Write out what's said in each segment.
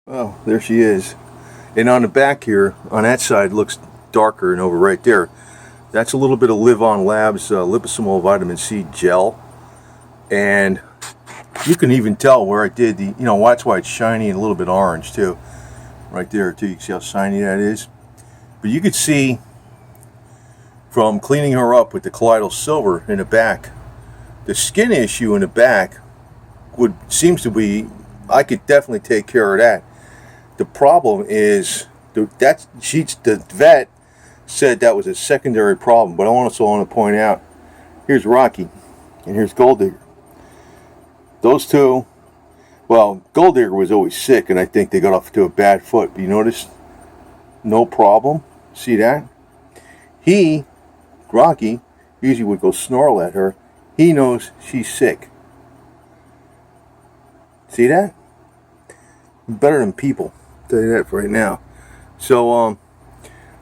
Oh, there she is. And on the back here, on that side, looks darker, and over right there, that's a little bit of Live On Labs liposomal vitamin C gel. And you can even tell where I did the, that's why it's shiny and a little bit orange too. Right there too, you can see how shiny that is. But you could see from cleaning her up with the colloidal silver in the back, the skin issue in the back seems to be, I could definitely take care of that. The problem is the vet said that was a secondary problem, but I also want to point out, here's Rocky and here's Gold Digger. Those two, well, Gold Digger was always sick, and I think they got off to a bad foot. But you notice, no problem. See that? Rocky, usually would go snarl at her. He knows she's sick. See that? Better than people. I'll tell you that right now. So,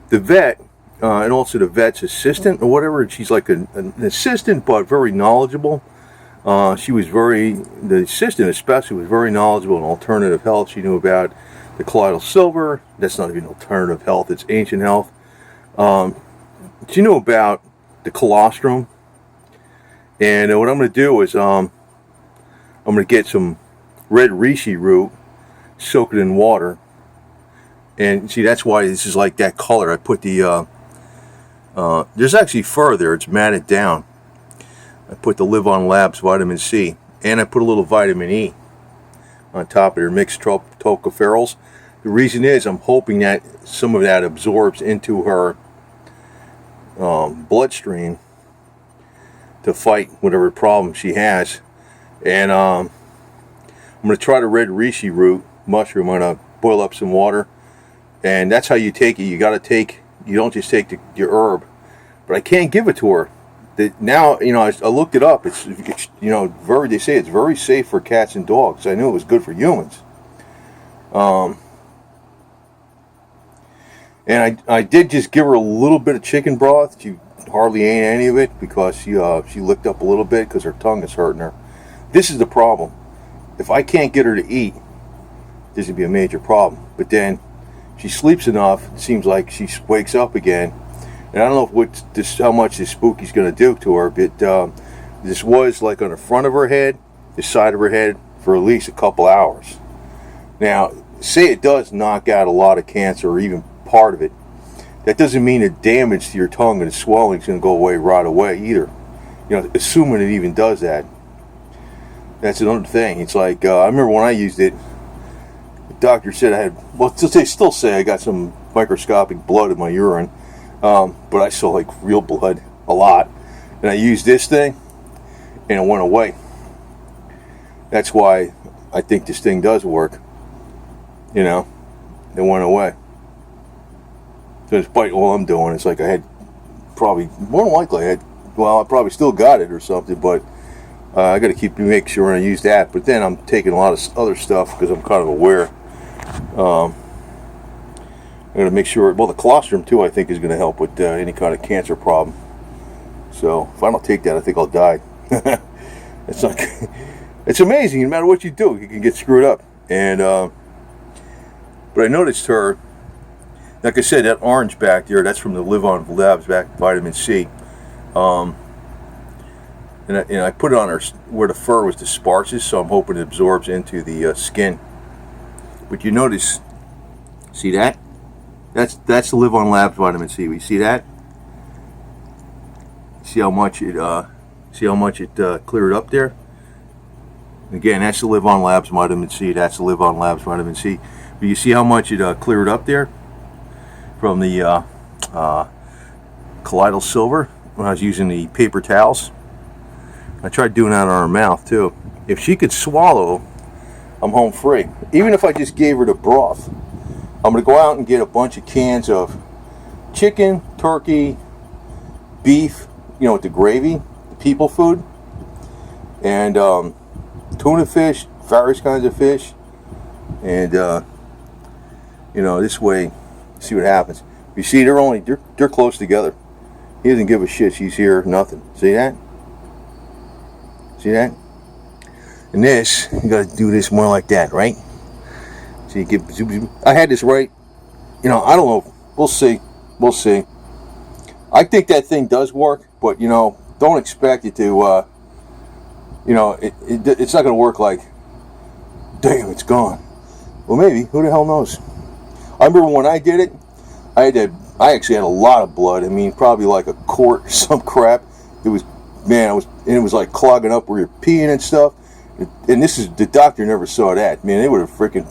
the vet, and also the vet's assistant or whatever, she's like an assistant, but very knowledgeable. The assistant especially was very knowledgeable in alternative health. She knew about the colloidal silver. That's not even alternative health, it's ancient health. She knew about the colostrum. And what I'm going to do is I'm going to get some red reishi root, soak it in water. And see, that's why this is like that color. I put the, there's actually fur there. It's matted down. I put the Live On Labs vitamin C. And I put a little vitamin E on top of their mixed tocopherols. The reason is I'm hoping that some of that absorbs into her bloodstream to fight whatever problem she has. And I'm going to try the red reishi root mushroom. I'm going to boil up some water. And that's how you take it. You don't just take your herb. But I can't give it to her. Now, I looked it up. It's they say it's very safe for cats and dogs. I knew it was good for humans. And I did just give her a little bit of chicken broth. She hardly ate any of it because she licked up a little bit because her tongue is hurting her. This is the problem. If I can't get her to eat, this would be a major problem. But then she sleeps enough. It seems like she wakes up again. And I don't know how much this spooky's going to do to her, but this was like on the front of her head, the side of her head, for at least a couple hours. Now, say it does knock out a lot of cancer, or even part of it. That doesn't mean the damage to your tongue and the swelling is going to go away right away either. Assuming it even does that. That's another thing. It's like, I remember when I used it, the doctor said I had, well, they still say I got some microscopic blood in my urine. But I saw like real blood, a lot. And I used this thing, and it went away. That's why I think this thing does work. It went away. So despite all I'm doing, it's like I had probably, more than likely, I probably still got it or something, but I got to make sure I use that. But then I'm taking a lot of other stuff because I'm kind of aware. I'm going to make sure, well, the colostrum too, I think, is going to help with any kind of cancer problem. So if I don't take that, I think I'll die. It's amazing. No matter what you do, you can get screwed up. And but I noticed her, like I said, that orange back there, that's from the Live On Labs vitamin C. And I put it on her where the fur was the sparsest, so I'm hoping it absorbs into the skin. But you notice, see that? That's the Live On Labs vitamin C. You see that? See how much it cleared up there? Again, that's the Live On Labs vitamin C. That's the Live On Labs vitamin C. But you see how much it cleared up there from the colloidal silver when I was using the paper towels. I tried doing that on her mouth too. If she could swallow, I'm home free. Even if I just gave her the broth. I'm going to go out and get a bunch of cans of chicken, turkey, beef, with the gravy, the people food, and tuna fish, various kinds of fish, and this way, see what happens. You see, they're close together. He doesn't give a shit. She's here, nothing. See that? See that? And this, you got to do this more like that, right? So you get, I had this right. You know, I don't know. We'll see. We'll see. I think that thing does work, but you know, don't expect it to. You know, it's not going to work like, damn, it's gone. Well, maybe. Who the hell knows? I remember when I did it, I actually had a lot of blood. I mean, probably like a quart or some crap. It was, man, it was like clogging up where you're peeing and stuff. And this is, the doctor never saw that. Man, they would have freaking,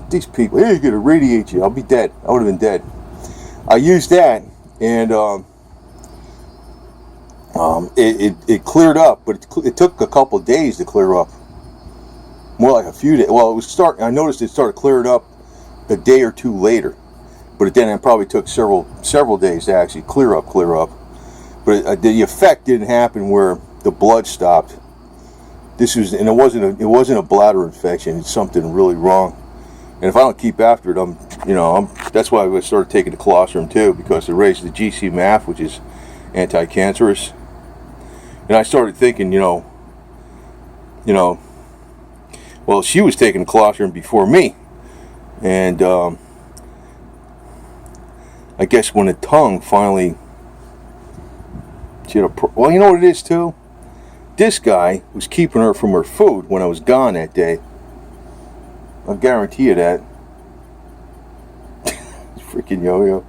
these people, hey, you're going to radiate you. I'll be dead. I would have been dead. I used that, and it cleared up, but it took a couple of days to clear up. More like a few days. Well, I noticed it started clearing up a day or two later, but then it probably took several days to actually clear up. But the effect didn't happen where the blood stopped. And it wasn't a bladder infection. It's something really wrong. And if I don't keep after it, that's why I started taking the colostrum too, because it raised the GC-MAF, which is anti-cancerous. And I started thinking, well, she was taking the colostrum before me. And I guess when the tongue finally, well, you know what it is too? This guy was keeping her from her food when I was gone that day. I'll guarantee you that. Freaking yo-yo.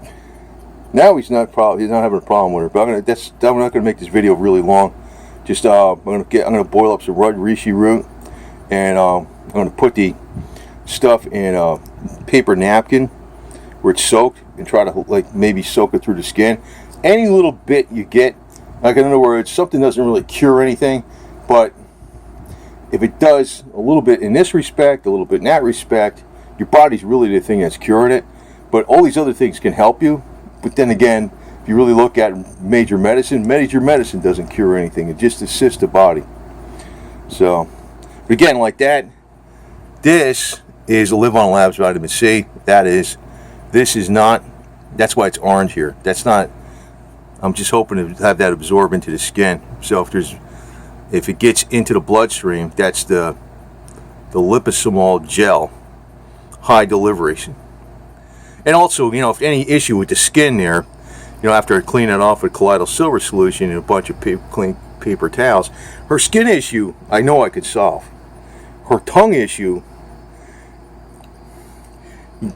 Now he's not having a problem with her. But I'm not gonna make this video really long. Just I'm gonna boil up some reishi root, and I'm gonna put the stuff in a paper napkin where it's soaked, and try to maybe soak it through the skin. Any little bit you get, like in other words, something doesn't really cure anything, but if it does a little bit in this respect, a little bit in that respect, your body's really the thing that's curing it. But all these other things can help you. But then again, if you really look at major medicine doesn't cure anything. It just assists the body. So, but again, like that, this is a Live On Labs vitamin C. This is not, that's why it's orange here. That's not, I'm just hoping to have that absorb into the skin. So if it gets into the bloodstream, that's the liposomol gel, high delivery. And also, if any issue with the skin there, after I clean it off with colloidal silver solution and a bunch of clean paper towels, her skin issue, I know I could solve. Her tongue issue,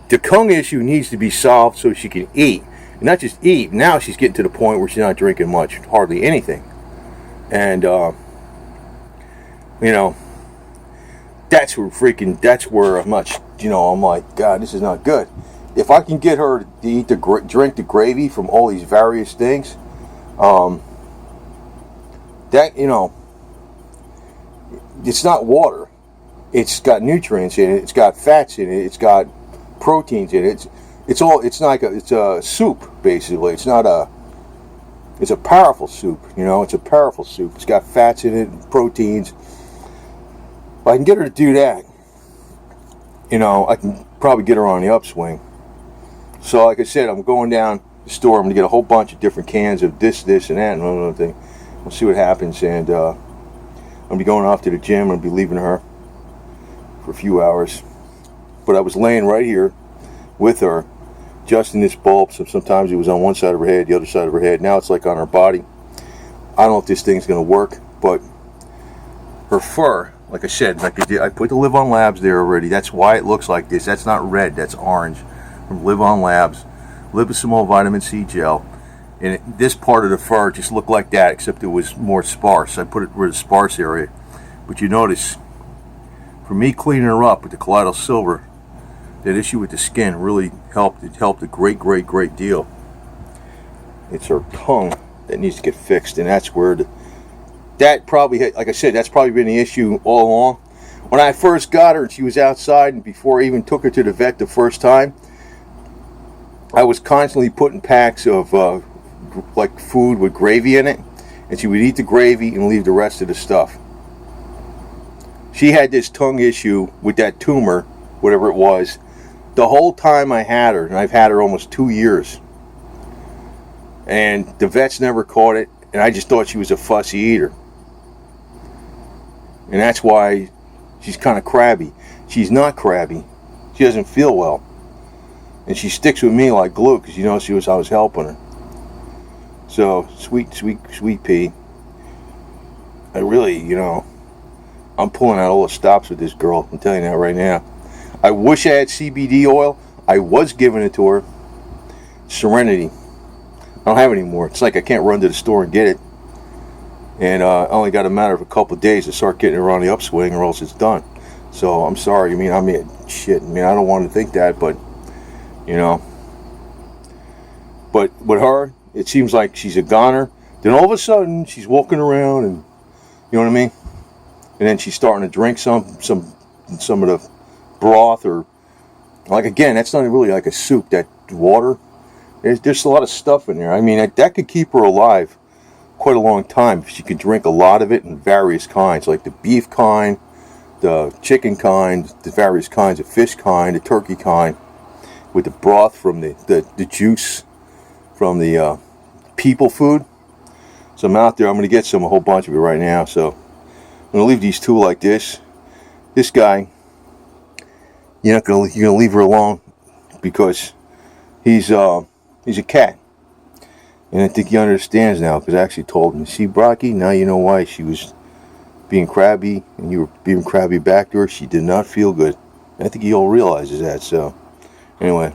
the tongue issue needs to be solved so she can eat. And not just eat, now she's getting to the point where she's not drinking much, hardly anything. And, that's where much, I'm like, God, this is not good. If I can get her to drink the gravy from all these various things, it's not water. It's got nutrients in it. It's got fats in it. It's got proteins in it. It's a soup, basically. It's a powerful soup, it's a powerful soup. It's got fats in it and proteins. If I can get her to do that, I can probably get her on the upswing. So like I said, I'm going down the store. I'm going to get a whole bunch of different cans of this, and that, and another thing. We'll see what happens. And I'm going to be going off to the gym. I'm going to be leaving her for a few hours. But I was laying right here with her, adjusting this bulb. So sometimes it was on one side of her head, the other side of her head. Now it's like on her body. I don't know if this thing's going to work, but her fur, like I said, I put the Live On Labs there already. That's why it looks like this. That's not red, that's orange. From Live On Labs, liposomol vitamin C gel. And this part of the fur just looked like that, except it was more sparse. I put it where the sparse area. But you notice, for me cleaning her up with the colloidal silver, that issue with the skin really helped. It helped a great deal. It's her tongue that needs to get fixed, and that's where that probably, like I said, that's probably been the issue all along. When I first got her and she was outside, and before I even took her to the vet the first time, I was constantly putting packs of food with gravy in it, and she would eat the gravy and leave the rest of the stuff. She had this tongue issue with that tumor, whatever it was, the whole time I had her, and I've had her almost 2 years. And the vets never caught it, and I just thought she was a fussy eater. And that's why she's kind of crabby. She's not crabby. She doesn't feel well. And she sticks with me like glue because I was helping her. So, sweet pea. I really, I'm pulling out all the stops with this girl. I'm telling you that right now. I wish I had CBD oil. I was giving it to her. Serenity. I don't have it anymore. It's like I can't run to the store and get it. And I only got a matter of a couple of days to start getting it around the upswing, or else it's done. So I'm sorry. Shit. I don't want to think that, but But with her, it seems like she's a goner. Then all of a sudden, she's walking around, and you know what I mean. And then she's starting to drink some of the broth, or like, again, that's not really like a soup. That water, there's a lot of stuff in there. That could keep her alive quite a long time if she could drink a lot of it in various kinds, like the beef kind, the chicken kind, the various kinds of fish kind, the turkey kind, with the broth from the juice from the people food. So I'm out there. I'm going to get a whole bunch of it right now. So I'm going to leave these two like this. This guy, you're going to leave her alone because he's a cat. And I think he understands now, because I actually told him, see, Brocky, now you know why she was being crabby and you were being crabby back to her. She did not feel good. And I think he all realizes that. So anyway,